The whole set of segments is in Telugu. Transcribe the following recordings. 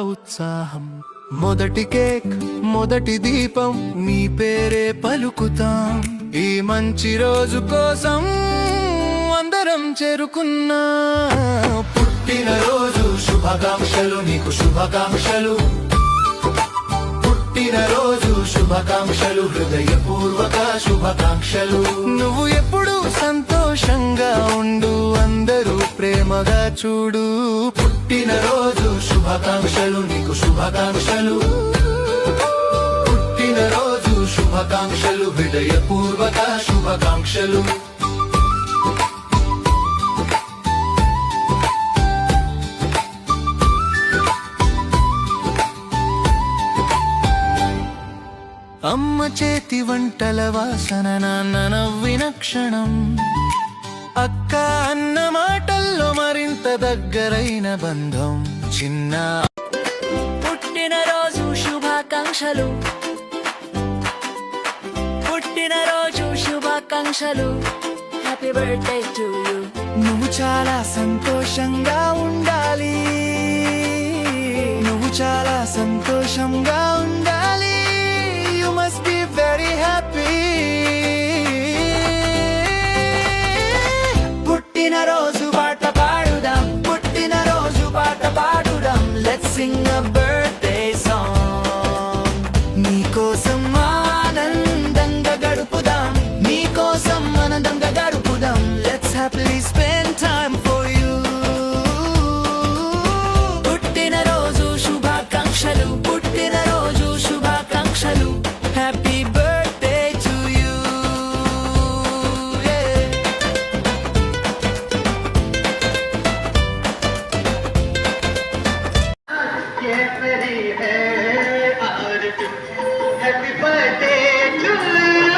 ఉత్సాహం మొదటి కేక్ మొదటి దీపం నీ పేరే పలుకుతాం ఈ మంచి రోజు కోసం అందరం చేరుకున్నా పుట్టినరోజు శుభాకాంక్షలు నీకు శుభాకాంక్షలు పుట్టినరోజు శుభాకాంక్షలు హృదయపూర్వక శుభాకాంక్షలు నువ్వు ఎప్పుడు సంతోషంగా ఉండు అందరూ ప్రేమగా చూడు పుట్టినరోజు శుభాకాంక్షలు నీకు శుభాకాంక్షలు పుట్టినరోజు శుభాకాంక్షలు హృదయపూర్వక శుభాకాంక్షలు అమ్మ చేతి వంటల వాసన నాన్న నవ్విన క్షణం అక్క అన్న మాటల్లో మరింత దగ్గరైన బంధం చిన్న పుట్టినరోజు శుభాకాంక్షలు పుట్టినరోజు శుభాకాంక్షలు హ్యాపీ బర్త్డే టు యు నువ్వు చాలా సంతోషంగా ఉండాలి నువ్వు చాలా సంతోషంగా ఉండాలి You must be very happy పుట్టినరోజు పాట పాడుదాం పుట్టినరోజు పాట పాడుదాం Let's sing a birthday song నీకోసం ఆనందంగా గడుపుదాం నీకోసం ఆనందంగా గడుపుదాం Let's happily spend time for you పుట్టినరోజు శుభాకాంక్షలు పుట్టినరోజు శుభాకాంక్షలు Happy birthday to you yeah. Get ready, hey, happy birthday to you.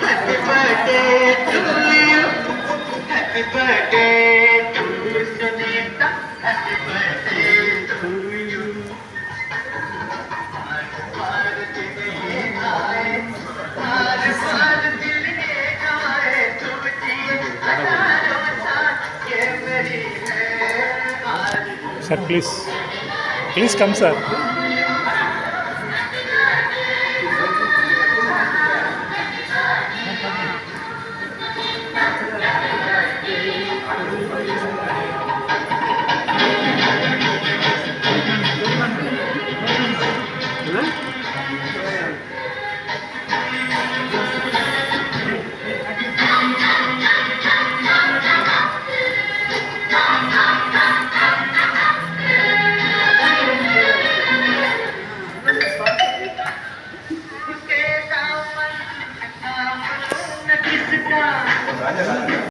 Happy birthday to you. Happy birthday to you, Sunita. Happy birthday to you. Sir, please come, sir. Raja